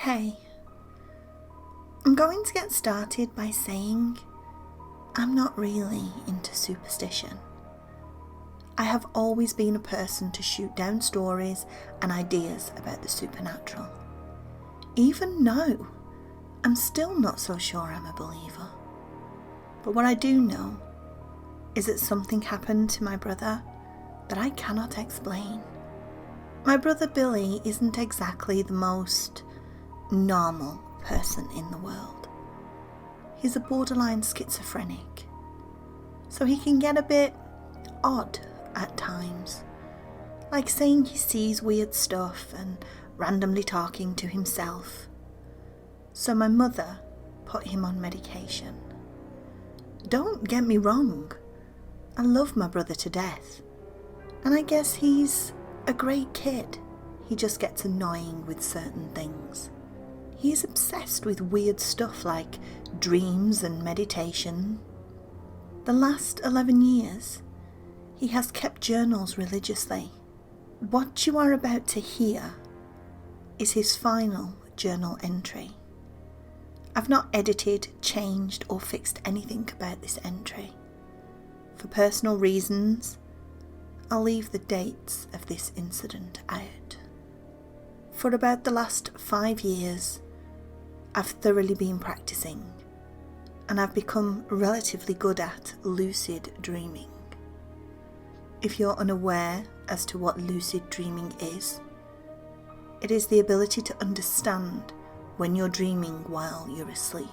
Hey, I'm going to get started by saying I'm not really into superstition. I have always been a person to shoot down stories and ideas about the supernatural. Even now, I'm still not so sure I'm a believer. But what I do know is that something happened to my brother that I cannot explain. My brother Billy isn't exactly the most normal person in the world. He's a borderline schizophrenic, so he can get a bit odd at times, like saying he sees weird stuff and randomly talking to himself. So my mother put him on medication. Don't get me wrong, I love my brother to death, and I guess he's a great kid. He just gets annoying with certain things. He's obsessed with weird stuff like dreams and meditation. The last 11 years, he has kept journals religiously. What you are about to hear is his final journal entry. I've not edited, changed or fixed anything about this entry. For personal reasons, I'll leave the dates of this incident out. For about the last 5 years, I've thoroughly been practicing, and I've become relatively good at lucid dreaming. If you're unaware as to what lucid dreaming is, it is the ability to understand when you're dreaming while you're asleep,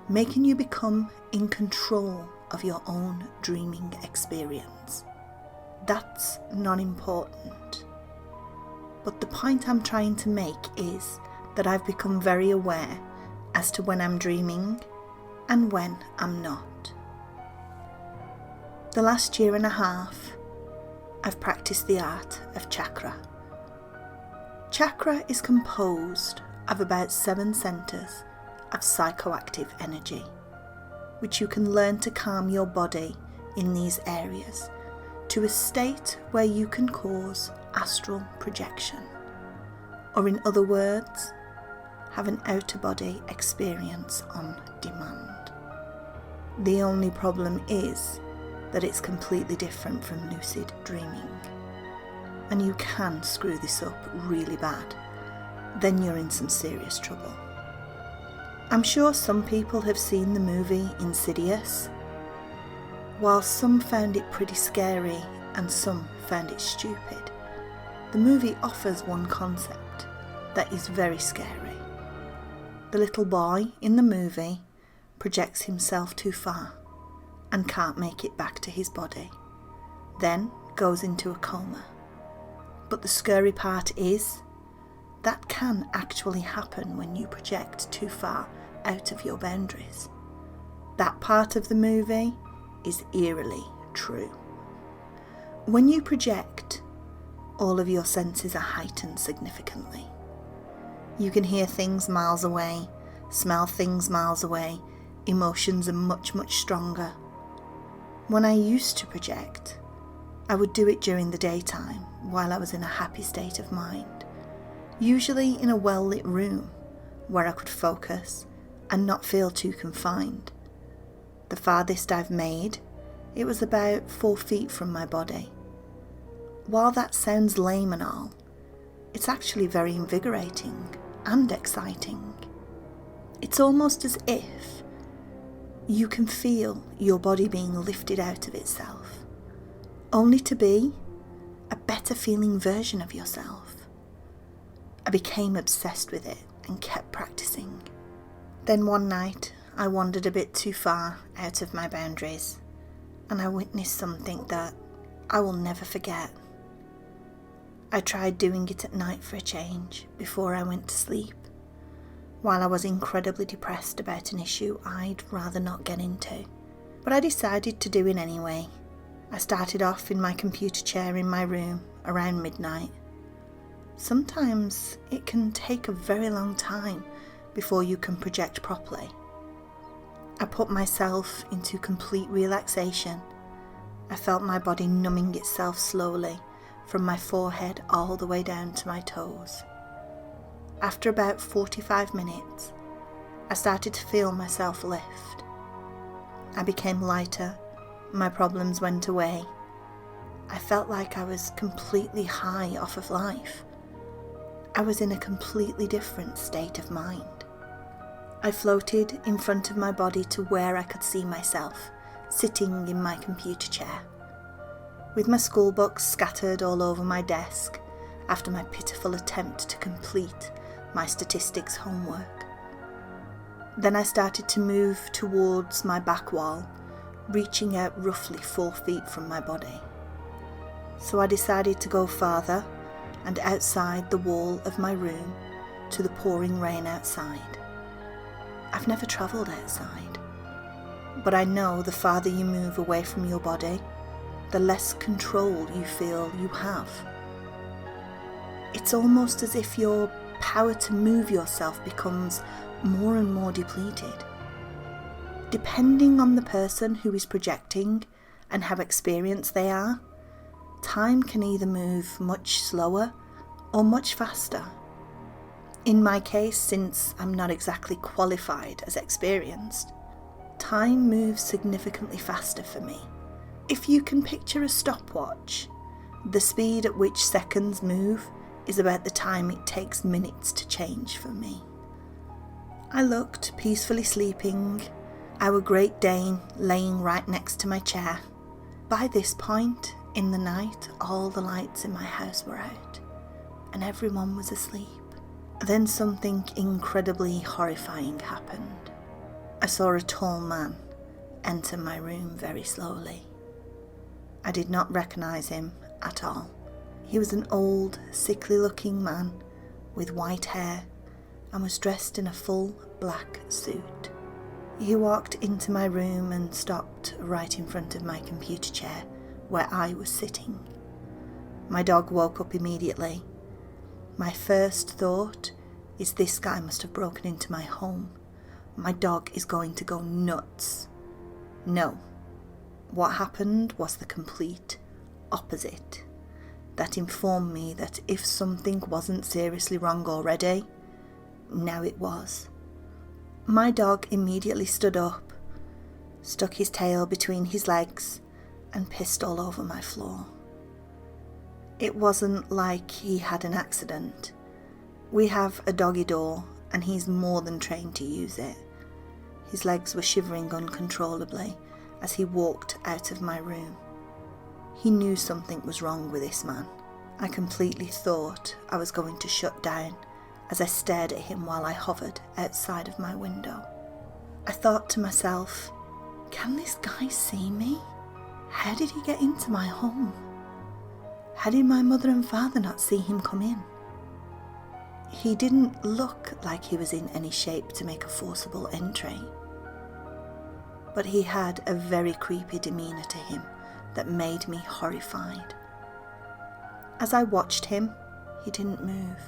making you become in control of your own dreaming experience. That's not important. But the point I'm trying to make is that I've become very aware as to when I'm dreaming and when I'm not. The last year and a half, I've practiced the art of Chakra. Chakra is composed of about 7 centres of psychoactive energy, which you can learn to calm your body in these areas to a state where you can cause astral projection, or in other words, have an out-of-body experience on demand. The only problem is that it's completely different from lucid dreaming, and you can screw this up really bad. Then you're in some serious trouble. I'm sure some people have seen the movie Insidious. While some found it pretty scary and some found it stupid, the movie offers one concept that is very scary. The little boy in the movie projects himself too far and can't make it back to his body, then goes into a coma. But the scary part is that can actually happen when you project too far out of your boundaries. That part of the movie is eerily true. When you project, all of your senses are heightened significantly. You can hear things miles away, smell things miles away, emotions are much, much stronger. When I used to project, I would do it during the daytime while I was in a happy state of mind, usually in a well-lit room where I could focus and not feel too confined. The farthest I've made, it was about 4 feet from my body. While that sounds lame and all, it's actually very invigorating and exciting. It's almost as if you can feel your body being lifted out of itself, only to be a better feeling version of yourself. I became obsessed with it and kept practicing. Then one night I wandered a bit too far out of my boundaries, and I witnessed something that I will never forget. I tried doing it at night for a change, before I went to sleep, while I was incredibly depressed about an issue I'd rather not get into. But I decided to do it anyway. I started off in my computer chair in my room around midnight. Sometimes it can take a very long time before you can project properly. I put myself into complete relaxation. I felt my body numbing itself slowly from my forehead all the way down to my toes. After about 45 minutes, I started to feel myself lift. I became lighter, my problems went away. I felt like I was completely high off of life. I was in a completely different state of mind. I floated in front of my body to where I could see myself, sitting in my computer chair, with my school books scattered all over my desk after my pitiful attempt to complete my statistics homework. Then I started to move towards my back wall, reaching out roughly 4 feet from my body. So I decided to go farther and outside the wall of my room to the pouring rain outside. I've never travelled outside, but I know the farther you move away from your body, the less control you feel you have. It's almost as if your power to move yourself becomes more and more depleted. Depending on the person who is projecting and how experienced they are, time can either move much slower or much faster. In my case, since I'm not exactly qualified as experienced, time moves significantly faster for me. If you can picture a stopwatch, the speed at which seconds move is about the time it takes minutes to change for me. I looked, peacefully sleeping, our Great Dane laying right next to my chair. By this point in the night, all the lights in my house were out, and everyone was asleep. Then something incredibly horrifying happened. I saw a tall man enter my room very slowly. I did not recognise him at all. He was an old, sickly-looking man with white hair and was dressed in a full black suit. He walked into my room and stopped right in front of my computer chair where I was sitting. My dog woke up immediately. My first thought is this guy must have broken into my home. My dog is going to go nuts. No. What happened was the complete opposite. That informed me that if something wasn't seriously wrong already, now it was. My dog immediately stood up, stuck his tail between his legs, and pissed all over my floor. It wasn't like he had an accident. We have a doggy door, and he's more than trained to use it. His legs were shivering uncontrollably as he walked out of my room. He knew something was wrong with this man. I completely thought I was going to shut down as I stared at him while I hovered outside of my window. I thought to myself, can this guy see me? How did he get into my home? How did my mother and father not see him come in? He didn't look like he was in any shape to make a forcible entry, but he had a very creepy demeanour to him that made me horrified. As I watched him, he didn't move,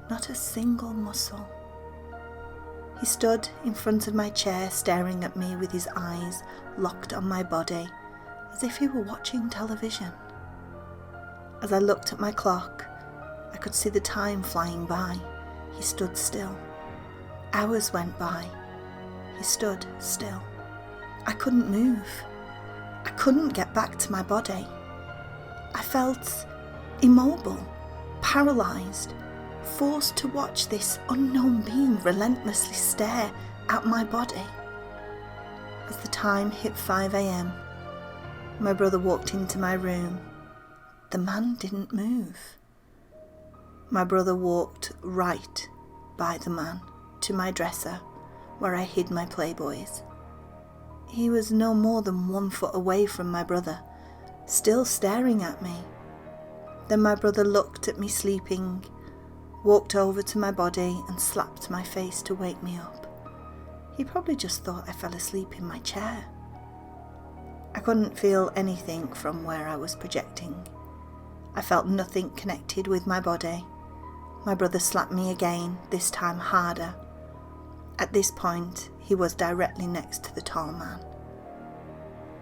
not a single muscle. He stood in front of my chair staring at me with his eyes locked on my body as if he were watching television. As I looked at my clock, I could see the time flying by. He stood still. Hours went by. He stood still. I couldn't move. I couldn't get back to my body. I felt immobile, paralysed, forced to watch this unknown being relentlessly stare at my body. As the time hit 5 a.m, my brother walked into my room. The man didn't move. My brother walked right by the man to my dresser where I hid my Playboys. He was no more than 1 foot away from my brother, still staring at me. Then my brother looked at me sleeping, walked over to my body and slapped my face to wake me up. He probably just thought I fell asleep in my chair. I couldn't feel anything from where I was projecting. I felt nothing connected with my body. My brother slapped me again, this time harder. At this point, he was directly next to the tall man.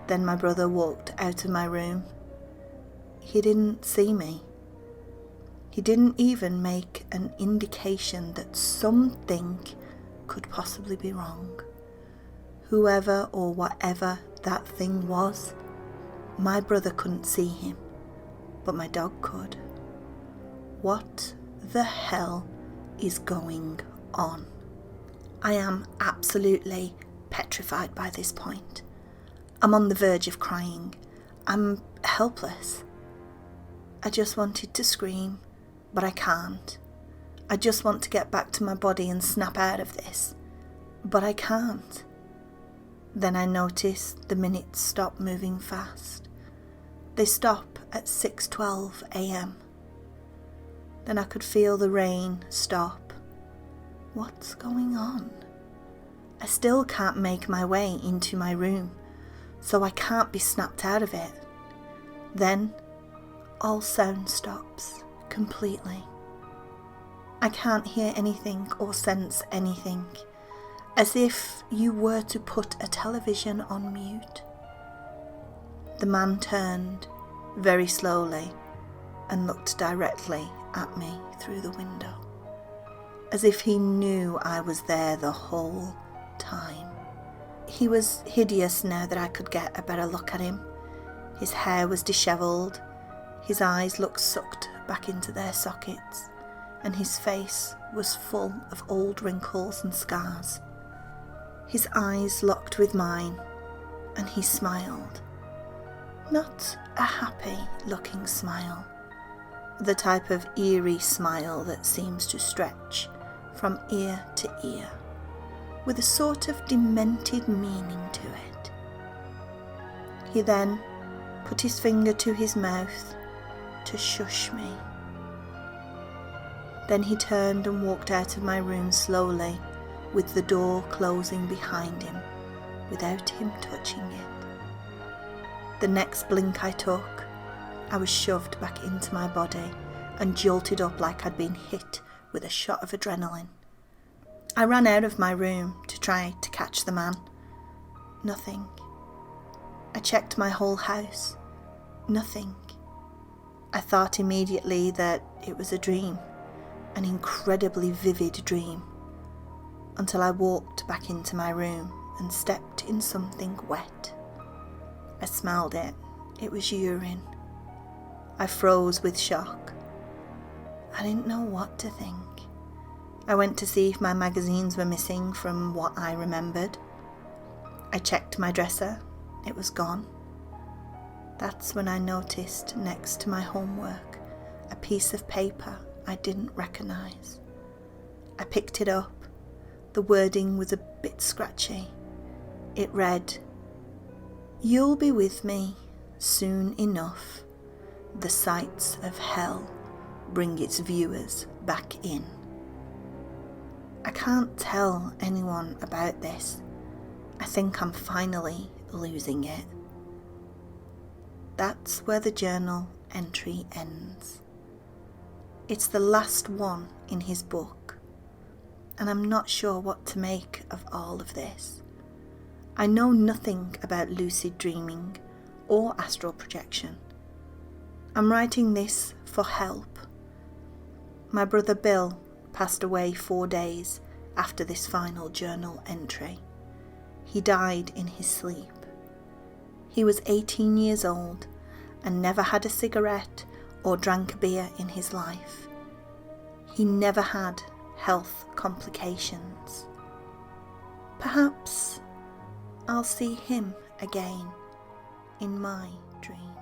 Then my brother walked out of my room. He didn't see me. He didn't even make an indication that something could possibly be wrong. Whoever or whatever that thing was, my brother couldn't see him, but my dog could. What the hell is going on? I am absolutely petrified by this point. I'm on the verge of crying. I'm helpless. I just wanted to scream, but I can't. I just want to get back to my body and snap out of this, but I can't. Then I notice the minutes stop moving fast. They stop at 6:12 a.m. Then I could feel the rain stop. What's going on? I still can't make my way into my room, so I can't be snapped out of it. Then all sound stops completely. I can't hear anything or sense anything, as if you were to put a television on mute. The man turned very slowly and looked directly at me through the window, as if he knew I was there the whole time. He was hideous now that I could get a better look at him. His hair was dishevelled, his eyes looked sucked back into their sockets, and his face was full of old wrinkles and scars. His eyes locked with mine, and he smiled. Not a happy-looking smile, the type of eerie smile that seems to stretch from ear to ear, with a sort of demented meaning to it. He then put his finger to his mouth to shush me. Then he turned and walked out of my room slowly, with the door closing behind him, without him touching it. The next blink I took, I was shoved back into my body and jolted up like I'd been hit with a shot of adrenaline. I ran out of my room to try to catch the man. Nothing. I checked my whole house. Nothing. I thought immediately that it was a dream, an incredibly vivid dream, until I walked back into my room and stepped in something wet. I smelled it. It was urine. I froze with shock. I didn't know what to think. I went to see if my magazines were missing from what I remembered. I checked my dresser. It was gone. That's when I noticed next to my homework a piece of paper I didn't recognise. I picked it up. The wording was a bit scratchy. It read, "You'll be with me soon enough. The sights of hell bring its viewers back in." I can't tell anyone about this. I think I'm finally losing it. That's where the journal entry ends. It's the last one in his book, and I'm not sure what to make of all of this. I know nothing about lucid dreaming or astral projection. I'm writing this for help. My brother Bill passed away 4 days after this final journal entry. He died in his sleep. He was 18 years old and never had a cigarette or drank a beer in his life. He never had health complications. Perhaps I'll see him again in my dream.